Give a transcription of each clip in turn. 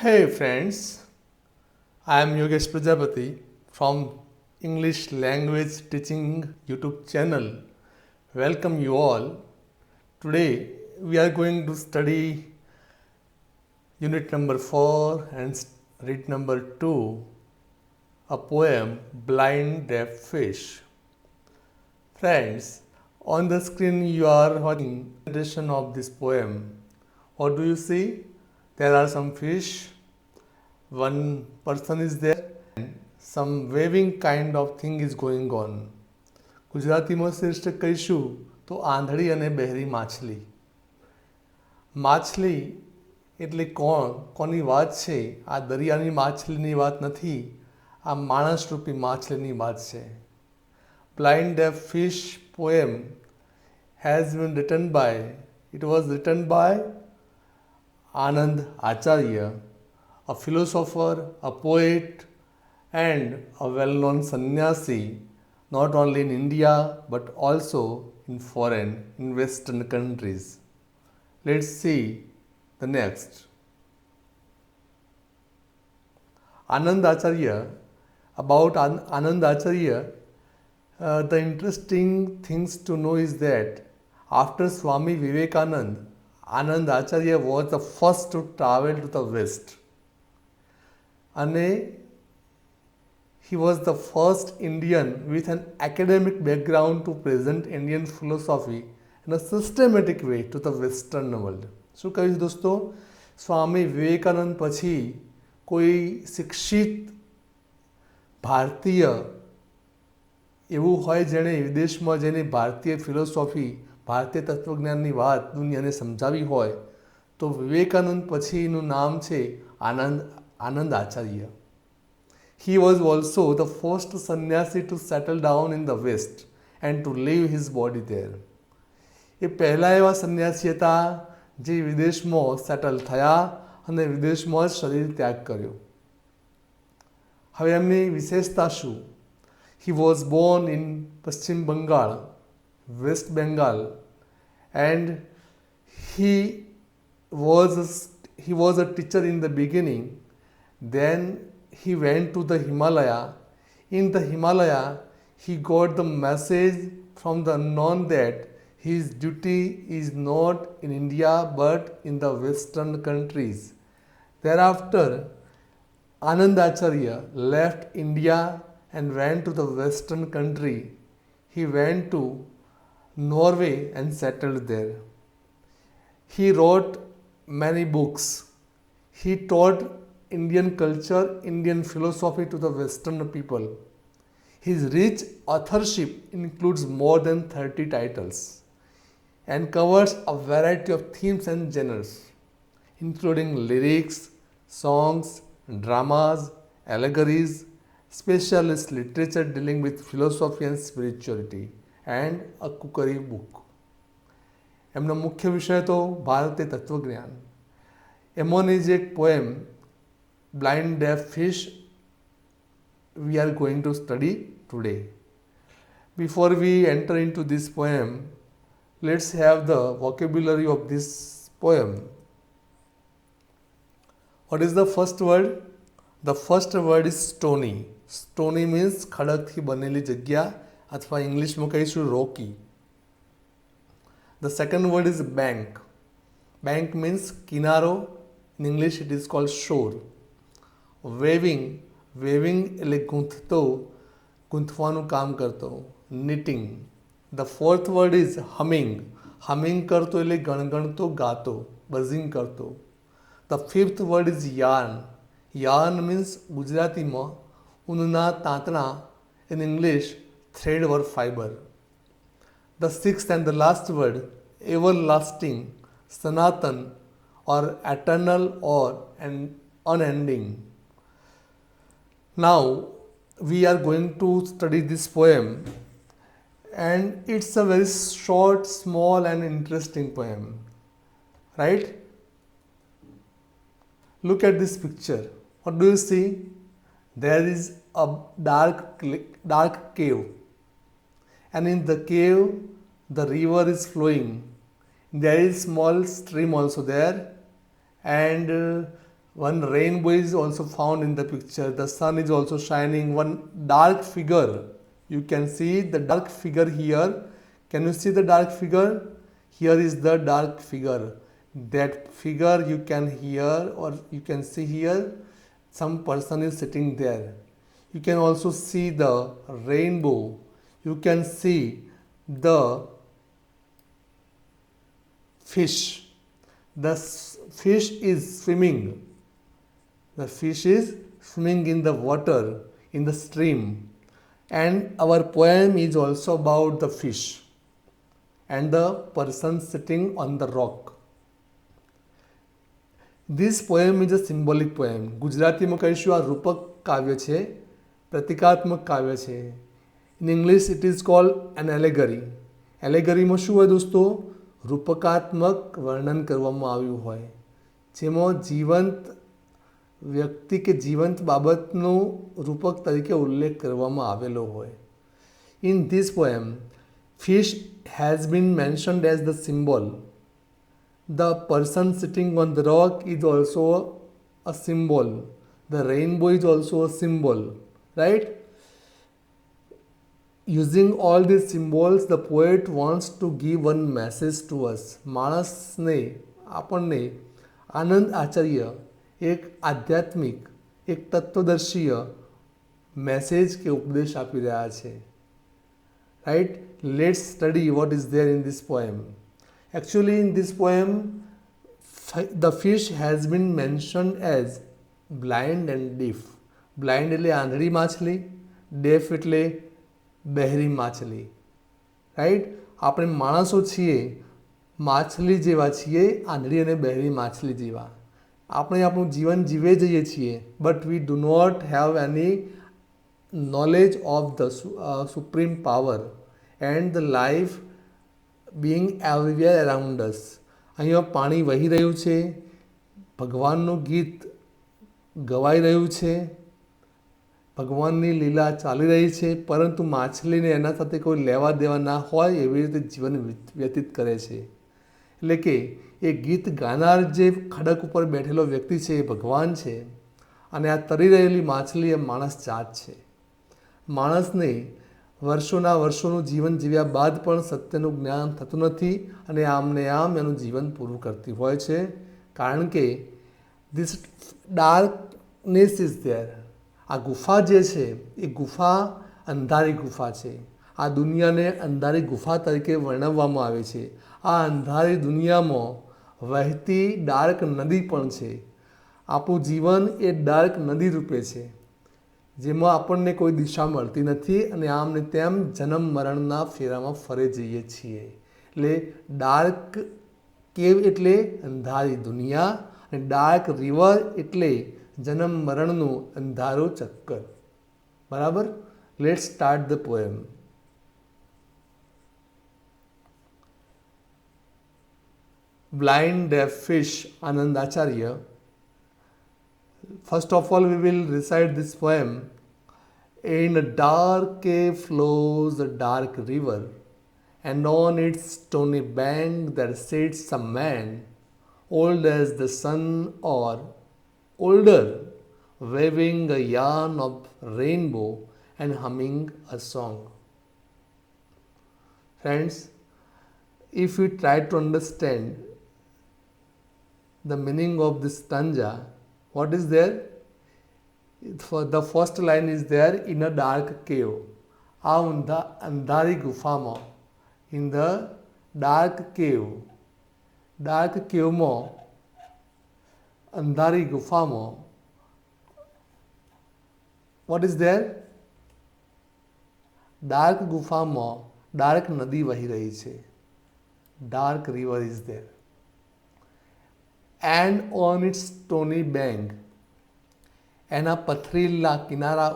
Hey friends, I am Yogesh Prajapati from English Language Teaching YouTube channel. Welcome you all. Today we are going to study unit number 4 and read number 2, a poem Blind Deaf Fish. Friends, on the screen you are watching a presentation of this poem. What do you see? There are some fish. One person is there. Some waving kind of thing is going on. ગુજરાતીમાં શીર્ષક કહીશું તો આંધળી અને બહેરી માછલી. માછલી એટલે કોની વાત છે? આ દરિયાની માછલીની વાત નથી, આ માણસરૂપી માછલીની વાત છે. Blind Deaf Fish poem it was written by Anand Acharya, a philosopher, a poet, and a well-known sannyasi, not only in India but also in Western countries. Let's see the next. Anand Acharya. About Anand Acharya, the interesting things to know is that after Swami Vivekanand, Anand Acharya was the first to travel to the West. And he was the first Indian with an academic background to present Indian philosophy in a systematic way to the Western world. શું કહીશ દોસ્તો? સ્વામી વિવેકાનંદ પછી કોઈ શિક્ષિત ભારતીય એવું હોય જેણે વિદેશમાં જેની ભારતીય ફિલોસોફી, ભારતીય તત્વજ્ઞાનની વાત દુનિયાને સમજાવી હોય તો વિવેકાનંદ પછીનું નામ છે આનંદ Acharya. He was also the first sannyasi to settle down in the West and to leave his body there. એ પહેલા એવા સન્યાસી હતા જે વિદેશમાં સેટલ થયા અને વિદેશમાં જ શરીર ત્યાગ કર્યો. હવે એમની વિશેષતા શું? He was born in Paschim Bengal, West Bengal, and he was a teacher in the beginning. Then he went to the Himalaya. In the Himalaya, he got the message from the unknown that his duty is not in India but in the Western countries. Thereafter, Anand Acharya left India and went to the Western country. He went to Norway and settled there. He wrote many books. He taught Indian culture, Indian philosophy to the Western people. His rich authorship includes more than 30 titles and covers a variety of themes and genres, including lyrics, songs, dramas, allegories, specialist literature dealing with philosophy and spirituality, and a cookery book. એમનો મુખ્ય વિષય તો ભારતીય તત્વજ્ઞાન. એમોની જ એક poem Blind Deaf Fish we are going to study today. Before we enter into this poem, let's have the vocabulary of this poem. What is the first word? The first word is stony. Stony means ખડકથી બનેલી જગ્યા અથવા ઇંગ્લિશમાં કહીશું રોકી. The second word is bank. Bank means કિનારો. In English it is called shore. Weaving એટલે ગૂંથવાનું કામ કરતો. Knitting. The fourth word is humming કરતો એટલે ગણગણતો ગાતો, buzzing કરતો. The fifth word is yarn means ગુજરાતીમાં ઊનના તાંતણા, in English thread or fiber. The sixth and the last word, everlasting, sanatan, or eternal or unending. Now we are going to study this poem, and it's a very short, small and interesting poem, right? Look at this picture. What do you see? There is a dark cave, and in the cave the river is flowing. There is small stream also there, and One rainbow is also found in the picture. The sun is also shining. One dark figure. You can see the dark figure here. Can you see the dark figure? Here is the dark figure. That figure you can hear or you can see here. Some person is sitting there. You can also see the rainbow. You can see the fish. The fish is swimming. The fish is swimming in the water, in the stream. And our poem is also about the fish and the person sitting on the rock. This poem is a symbolic poem. ગુજરાતીમાં કહીશું આ રૂપક કાવ્ય છે, પ્રતિકાત્મક કાવ્ય છે. In English it is called an allegory. એલેગરીમાં શું હોય દોસ્તો? રૂપકાત્મક વર્ણન કરવામાં આવ્યું હોય, જેમાં જીવંત વ્યક્તિ કે જીવંત બાબતનો રૂપક તરીકે ઉલ્લેખ કરવામાં આવેલો હોય. In this poem, fish has been mentioned as the symbol. The person sitting on the rock is also a symbol. The rainbow is also a symbol, right? Using all these symbols, the poet wants to give one message to us. માણસને, આપણને આનંદ આચાર્ય એક આધ્યાત્મિક, એક તત્વદર્શીય message કે ઉપદેશ આપી રહ્યા છે. Right? Let's study what is there in this poem. Actually, in this poem, the fish has been mentioned as blind and deaf. Blind એટલે આંધળી માછલી, deaf એટલે બહેરી માછલી. રાઈટ? આપણે માણસો છીએ, માછલી જેવા છીએ, આંધળી અને બહેરી માછલી જેવા. આપણે આપણું જીવન જીવે જઈએ છીએ, but we do not have any knowledge of the supreme power and the life being everywhere around us. અહીંયા પાણી વહી રહ્યું છે, ભગવાનનું ગીત ગવાઈ રહ્યું છે, ભગવાનની લીલા ચાલી રહી છે, પરંતુ માછલીને એના સાથે કોઈ લેવા દેવા ના હોય એવી રીતે જીવન વ્યતીત કરે છે. એટલે કે એ ગીત ગાનાર જે ખડક ઉપર બેઠેલો વ્યક્તિ છે એ ભગવાન છે, અને આ તરી રહેલી માછલી એ માણસ જાત છે. માણસને વર્ષોના વર્ષોનું જીવન જીવ્યા બાદ પણ સત્યનું જ્ઞાન થતું નથી અને આમને આમ એનું જીવન પૂરું કરતી હોય છે, કારણ કે ધીસ ડાર્કનેસ ઇઝ ધેર. આ ગુફા જે છે એ ગુફા અંધારી ગુફા છે. આ દુનિયાને અંધારી ગુફા તરીકે વર્ણવવામાં આવે છે. આ અંધારી દુનિયામાં વહેતી ડાર્ક નદી પણ છે. આપણું જીવન એ ડાર્ક નદી રૂપે છે, જેમાં આપણને કોઈ દિશા મળતી નથી અને આમ ને તેમ જન્મ મરણના ફેરામાં ફરે જઈએ છીએ. એટલે ડાર્ક કેવ એટલે અંધારી દુનિયા અને ડાર્ક રિવર એટલે જન્મ મરણનું અંધારું ચક્કર. બરાબર? Let's start the poem. Blind deaf fish, Anand Acharya. First of all, we will recite this poem. In a dark cave flows a dark river, and on its stony bank there sits a man, old as the sun or older, waving a yarn of rainbow and humming a song. Friends, if we try to understand the meaning of this stanza, what is there? For the first line is there, in a dark cave. આ અંધારી ગુફામાં, in the dark cave. dark caveમાં, અંધારી ગુફામાં, what is there? dark ગુફામાં dark નદી વહી રહી છે. dark river is there. And on its stony bank, એના પથરીલા કિનારા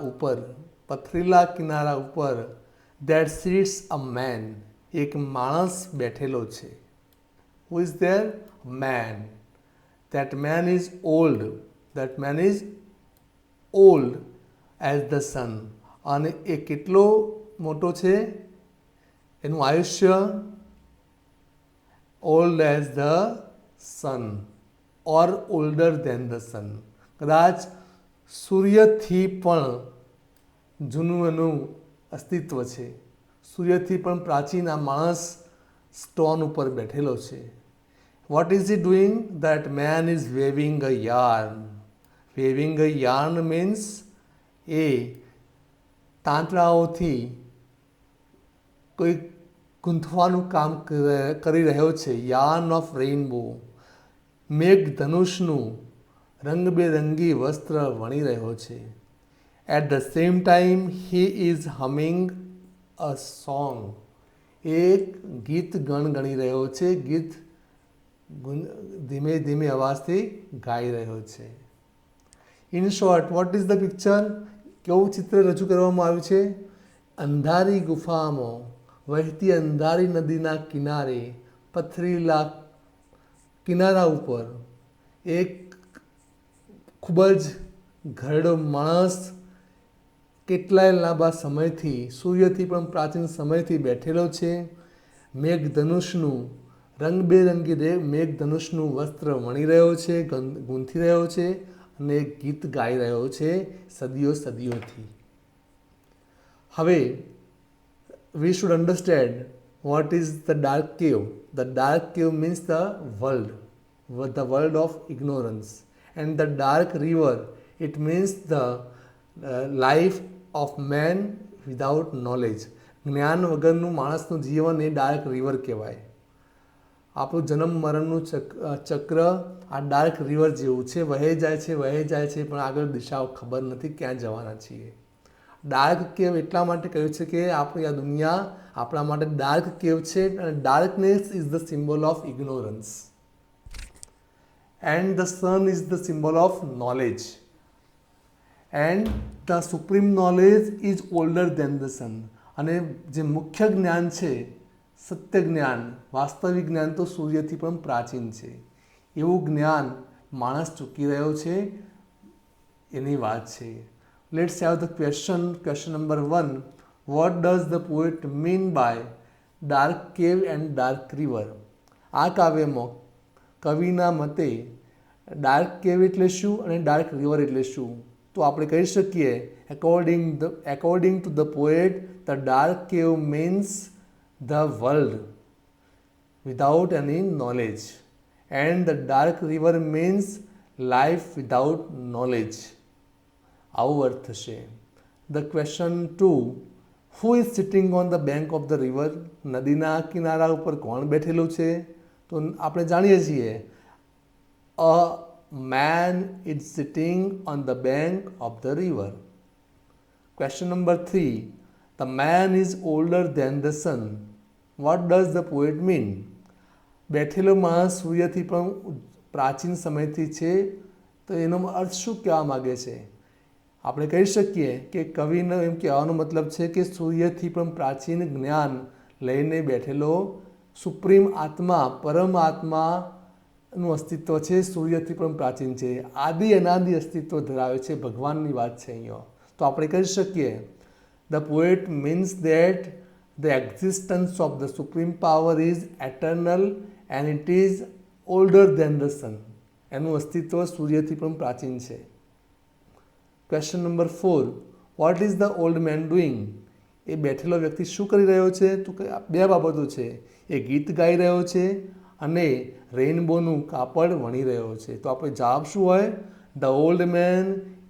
ઉપર that sits a man, એક માણસ બેઠેલો છે. Who is there? Man. That man is old. That man is old as the sun. અને એ કેટલો મોટો છે? એનું આયુષ્ય old as the sun. Or older than the sun. કદાચ સૂર્યથી પણ જૂનું એનું અસ્તિત્વ છે. સૂર્યથી પણ પ્રાચીન આ માણસ સ્ટોન ઉપર બેઠેલો છે. What is he doing? That man is weaving a yarn. Weaving a yarn means એ તાંતણાઓથી કોઈ ગૂંથવાનું કામ કરી રહ્યો છે. Yarn of rainbow. મેઘધનુષનું રંગબેરંગી વસ્ત્ર વણી રહ્યો છે. At the same time he is humming a song. એક ગીત ગણગણી રહ્યો છે. ગીત ધીમે ધીમે અવાજથી ગાઈ રહ્યો છે. In short, vote is the picture? કેવું ચિત્ર રજૂ કરવામાં આવ્યું છે? અંધારી ગુફામાં વહેતી અંધારી નદીના કિનારે પથરીલા કિનારા ઉપર એક ખૂબ જ ઘરડો માણસ કેટલાય લાંબા સમયથી, સૂર્યથી પણ પ્રાચીન સમયથી બેઠેલો છે. મેઘધનુષનું રંગબેરંગી મેઘધનુષનું વસ્ત્ર વણી રહ્યો છે, ગૂંથી રહ્યો છે અને ગીત ગાઈ રહ્યો છે સદીઓ સદીઓથી. હવે we should understand what is the dark cave. The dark cave means the world of ignorance. And the dark river, it means the life of man without knowledge. જ્ઞાન વગરનું માણસનું જીવન એ ડાર્ક રિવર કહેવાય. આપણું જન્મ મરણનું ચક્ર આ ડાર્ક રિવર જેવું છે. વહે જાય છે પણ આગળ દિશાઓ ખબર નથી ક્યાં જવાના છીએ. ડાર્ક કેવ એટલા માટે કહ્યું છે કે આપણી આ દુનિયા આપણા માટે ડાર્ક કેવ છે અને darkness is the symbol of ignorance and the sun is the symbol of knowledge and the supreme knowledge is older than the sun. અને જે મુખ્ય જ્ઞાન છે, સત્ય જ્ઞાન, વાસ્તવિક જ્ઞાન તો સૂર્યથી પણ પ્રાચીન છે. એવું જ્ઞાન માણસ ચૂકી રહ્યો છે એની વાત છે. Let's have the question number 1. What does the poet mean by dark cave and dark river? આ કાવ્યમાં કવિના મતે ડાર્ક કેવ એટલે શું અને ડાર્ક રિવર એટલે શું? તો આપણે કહી શકીએ according to the poet, the dark cave means the world without any knowledge and the dark river means life without knowledge. આવું અર્થ થશે. The question 2. Who is sitting on the bank of the river? નદીના કિનારા ઉપર કોણ બેઠેલું છે? તો આપણે જાણીએ છીએ a man is sitting on the bank of the river. Question number 3. The man is older than the sun. What does the poet mean? બેઠેલો માણસ સૂર્યથી પણ પ્રાચીન સમયથી છે, તો એનો અર્થ શું કહેવા માગે છે? આપણે કહી શકીએ કે કવિનો એમ કહેવાનો મતલબ છે કે સૂર્યથી પણ પ્રાચીન જ્ઞાન લઈને બેઠેલો સુપ્રીમ આત્મા, પરમ આત્માનું અસ્તિત્વ છે, સૂર્યથી પણ પ્રાચીન છે, આદિ અનાદિ અસ્તિત્વ ધરાવે છે, ભગવાનની વાત છે અહીંયા. તો આપણે કહી શકીએ the poet means that the existence of the supreme power is eternal and it is older than the sun. એનું અસ્તિત્વ સૂર્યથી પણ પ્રાચીન છે. Question number 4. What is the old man doing? એ બેઠેલો વ્યક્તિ શું કરી રહ્યો છે? તો બે બાબતો છે. એ ગીત ગાઈ રહ્યો છે અને રેઇનબોનું કાપડ વણી રહ્યો છે. તો આપણે જવાબ શું હોય? The old man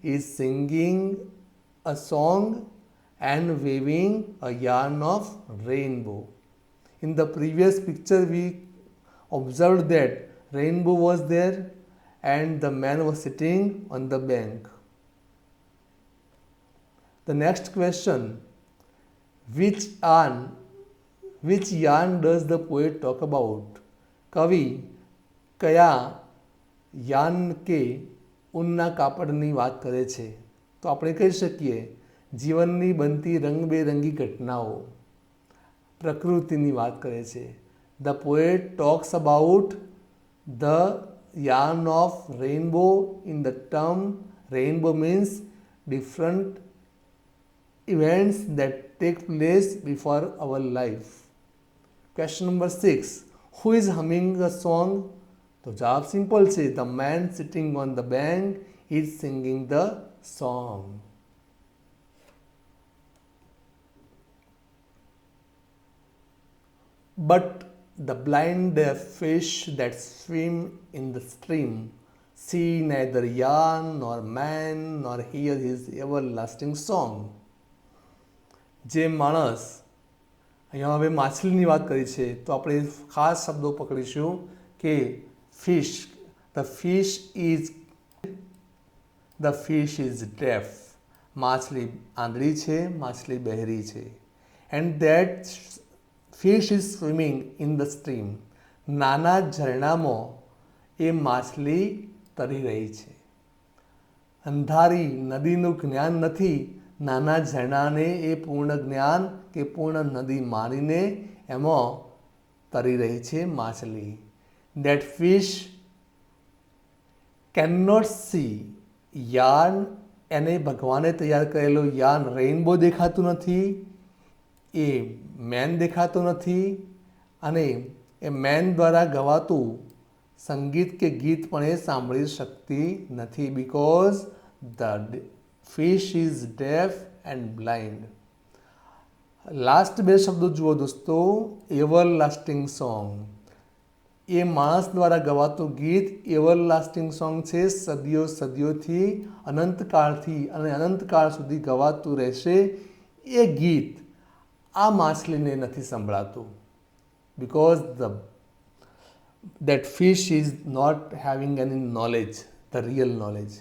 is singing a song and weaving a yarn of rainbow. In the previous picture we observed that rainbow was there and the man was sitting on the bank. The next question, which yarn does the poet talk about? કવિ કયા yarn કે ઊનના કાપડની વાત કરે છે? તો આપણે કહી શકીએ જીવનની બનતી રંગબેરંગી ઘટનાઓ, પ્રકૃતિની વાત કરે છે. The poet talks about the yarn of rainbow in the term rainbow means different events that take place before our life. Question number 6. Who is humming a song? તો તો જવાબ સિમ્પલ છે. The man sitting on the bank is singing the song. But the blind fish that swim in the stream see neither yarn nor man nor hear his everlasting song. જે માણસ, અહીંયા હવે માછલીની વાત કરી છે તો આપણે ખાસ શબ્દો પકડીશું કે fish, the fish is deaf. માછલી આંધળી છે, માછલી બહેરી છે. And that fish is swimming in the stream. નાના ઝરણામાં એ માછલી તરી રહી છે. અંધારી નદીનું જ્ઞાન નથી, નાના ઝરણાને એ પૂર્ણ જ્ઞાન કે પૂર્ણ નદી મારીને એમાં તરી રહી છે માછલી. That fish can not see yarn. એને ભગવાને તૈયાર કરેલો યાર્ન રેઇનબો દેખાતું નથી, એ મેન દેખાતો નથી, અને એ મેન દ્વારા ગવાતું સંગીત કે ગીત પણ એ સાંભળી શકતી નથી. Because the fish is deaf and blind. Last બે શબ્દો જુઓ દોસ્તો. Ever lasting song. એ માણસ દ્વારા ગવાતું ગીત એવર લાસ્ટિંગ સોંગ છે. સદીઓ સદીઓથી, અનંતકાળથી અને અનંતકાળ સુધી ગવાતું રહેશે એ ગીત આ માછલીને નથી સંભળાતું. Because that fish is not having any knowledge, the real knowledge.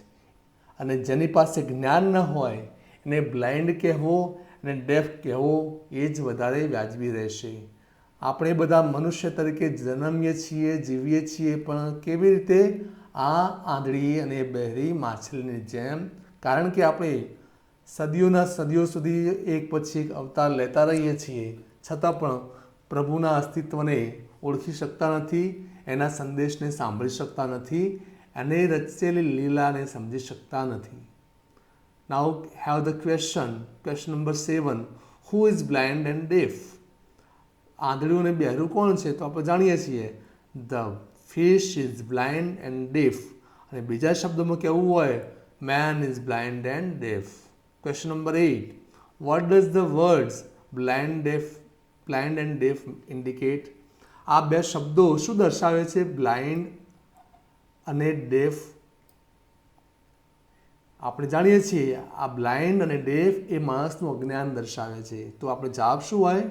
અને જેની પાસે જ્ઞાન ન હોય એને બ્લાઇન્ડ કહેવો અને ડેફ કહેવો એ જ વધારે વ્યાજબી રહેશે. આપણે બધા મનુષ્ય તરીકે જન્મીએ છીએ, જીવીએ છીએ, પણ કેવી રીતે? આ આંધળી અને બહેરી માછલીની જેમ. કારણ કે આપણે સદીઓના સદીઓ સુધી એક પછી એક અવતાર લેતા રહીએ છીએ, છતાં પણ પ્રભુના અસ્તિત્વને ઓળખી શકતા નથી, એના સંદેશને સાંભળી શકતા નથી, એને રચેલી લીલાને સમજી શકતા નથી. Now have the question number 7. Who is blind and deaf? આંધળું અને બહેરું કોણ છે? તો આપણે જાણીએ છીએ the fish is blind and deaf. અને બીજા શબ્દોમાં કહેવું હોય man is blind and deaf. Question number 8. What does the words blind and deaf indicate? આ બે શબ્દો શું દર્શાવે છે? બ્લાઇન્ડ અને ડેફ. આપણે જાણીએ છીએ આ બ્લાઇન્ડ અને ડેફ એ માણસનું અજ્ઞાન દર્શાવે છે. તો આપણે જવાબ શું હોય?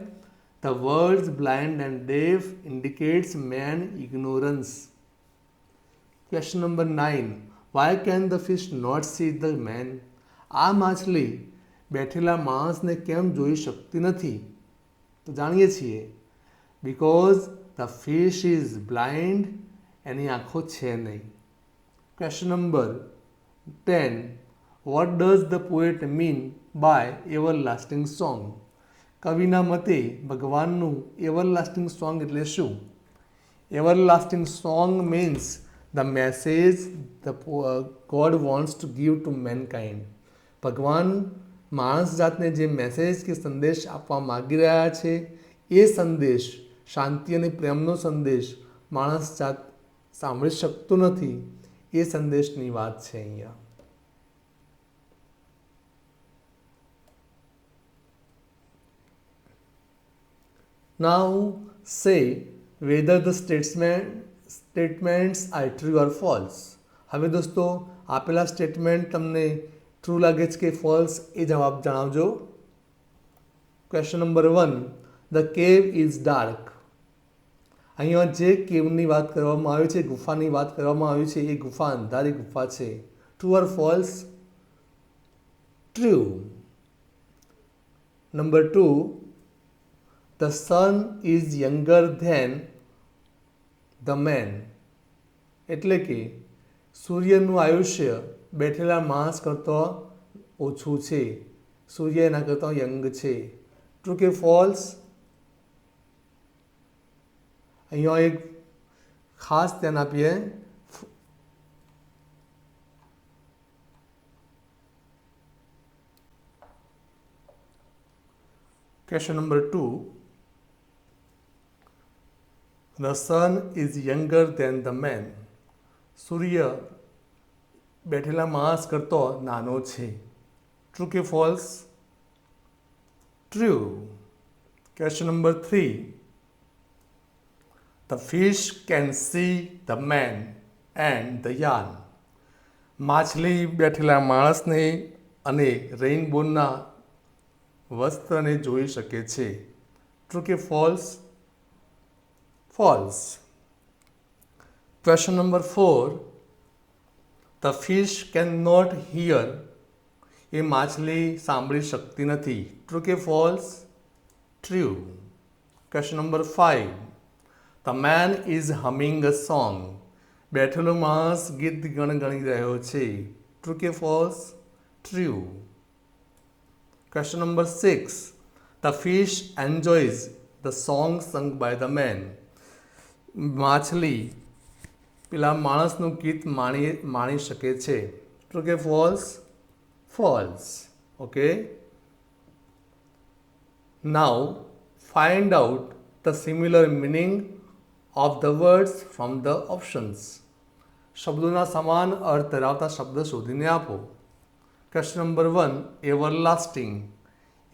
The words blind and deaf indicates man ignorance. Question number 9. Why can the fish not see the man? આ માછલી બેઠેલા માણસને કેમ જોઈ શકતી નથી? તો જાણીએ છીએ because the fish is blind. એની આંખો છે નહીં. Question number 10. What does the poet mean by everlasting song? કવિના મતે ભગવાનનું એવર લાસ્ટિંગ સોંગ એટલે શું? Everlasting song means the message God wants to give to mankind. ભગવાન માણસ જાતને જે મેસેજ કે સંદેશ આપવા માગી રહ્યા છે એ સંદેશ, શાંતિ અને પ્રેમનો સંદેશ માણસ જાત સાંભળી શકતો નથી. એ સંદેશની વાત છે અહીંયા. નાઉ સે whether the statements are true or false. હવે દોસ્તો આપેલા સ્ટેટમેન્ટ તમને ટ્રુ લાગે છે કે ફોલ્સ એ જવાબ જણાવજો. Question number 1. ધ કેવ ઇઝ ડાર્ક. અહીંયા જે કેવની વાત કરવામાં આવી છે, ગુફાની વાત કરવામાં આવી છે, એ ગુફા અંધારી ગુફા છે. True or false? True. Number 2. The sun is younger than the man. એટલે કે સૂર્યનું આયુષ્ય બેઠેલા માણસ કરતાં ઓછું છે, સૂર્ય એના કરતાં યંગ છે. ટ્રુ કે ફોલ્સ? અહીંયા એક ખાસ ધ્યાન આપીએ. Question number 2. The sun is younger than the man. સૂર્ય બેઠેલા માણસ કરતો નાનો છે. ટ્રુ કે false? True. Question number 3. The fish can see the man and the yarn. માછલી બેઠેલા માણસને અને રેઇનબોના વસ્ત્રને જોઈ શકે છે. ટ્રુ કે false? False. Question number 4. The fish cannot hear. એ માછલી સાંભળી શકતી નથી. ટ્રુ કે false? True. Question number 5. The man is humming a song. બેઠેલો માણસ ગીત ગણગણી રહ્યો છે. ટ્રુ કે false? True. Question number 6. The fish enjoys the song sung by the man. માછલી પેલા માણસનું ગીત માણી શકે છે. ટ્રુ કે false? False. Okay. Now find out the similar meaning of the words from the options. શબ્દોના સમાન અર્થ ધરાવતા શબ્દ શોધીને આપો. Question number 1. Everlasting.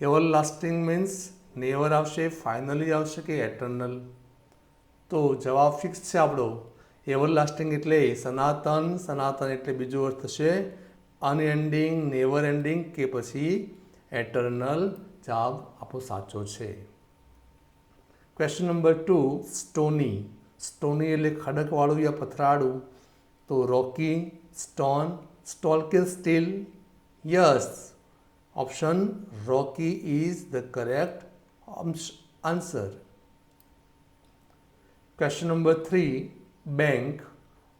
Everlasting means never આવશે, ફાઇનલી આવશે કે એટર્નલ? તો જવાબ ફિક્સ છે આપણો. એવરલાસ્ટિંગ એટલે સનાતન. સનાતન એટલે બીજો અર્થ થશે અનએન્ડિંગ, નેવર એન્ડિંગ કે પછી એટર્નલ. જવાબ આપણો સાચો છે. Question number 2. સ્ટોની. સ્ટોની એટલે ખડકવાળું યા પથરાળું. તો રોકી, સ્ટોન, સ્ટોલ કે steel? Yes, option Rocky is the correct answer. Question number 3. Bank.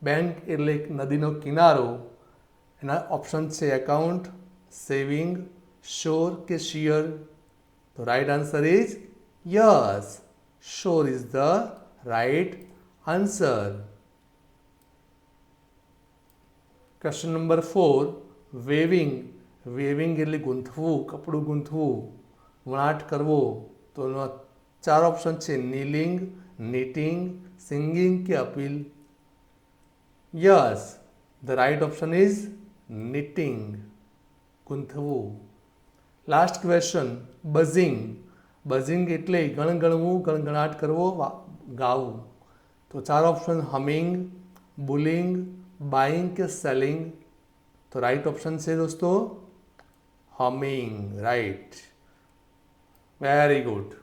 Bank એટલે નદીનો કિનારો. એના ઓપ્શન છે એકાઉન્ટ, સેવિંગ, શોર કે શિયર? તો right answer is yes, shore is the right answer. Question number 4. Weaving. Weaving એટલે ગૂંથવું, કપડું ગૂંથવું, વણાટ કરવો. તો 4 ઓપ્શન છે નીલિંગ, નીટિંગ, સિંગિંગ કે appeal? Yes, the right option is knitting, ગૂંથવું. Last question. બઝિંગ. બઝિંગ એટલે ગણગણવું, ગણગણાટ કરવો, ગાવું. તો 4 ઓપ્શન હમિંગ, બુલિંગ, બાઇંગ કે સેલિંગ? તો રાઈટ ઓપ્શન છે દોસ્તો humming. Right. Very good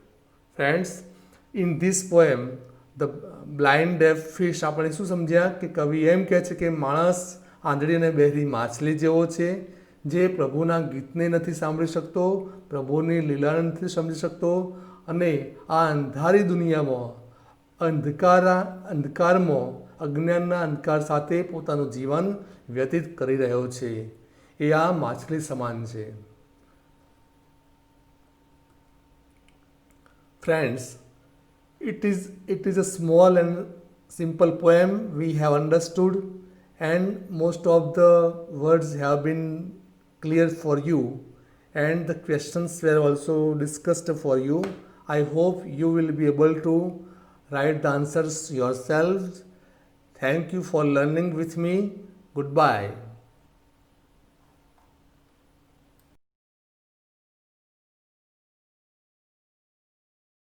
friends. In this poem the blind deaf fish આપણે શું સમજ્યા કે કવિ એમ કહે છે કે માણસ આંધળી અને બહેરી માછલી જેવો છે, જે પ્રભુના ગીતને નથી સાંભળી શકતો, પ્રભુની લીલાને નથી સમજી શકતો અને આ અંધારી દુનિયામાં અંધકારમાં અજ્ઞાનના અંધકાર સાથે પોતાનું જીવન વ્યતીત કરી રહ્યો છે. એ આ માછલી સમાન છે. Friends, it is a small and simple poem we have understood, and most of the words have been clear for you, and the questions were also discussed for you. I hope you will be able to write the answers yourselves. Thank you for learning with me. Goodbye.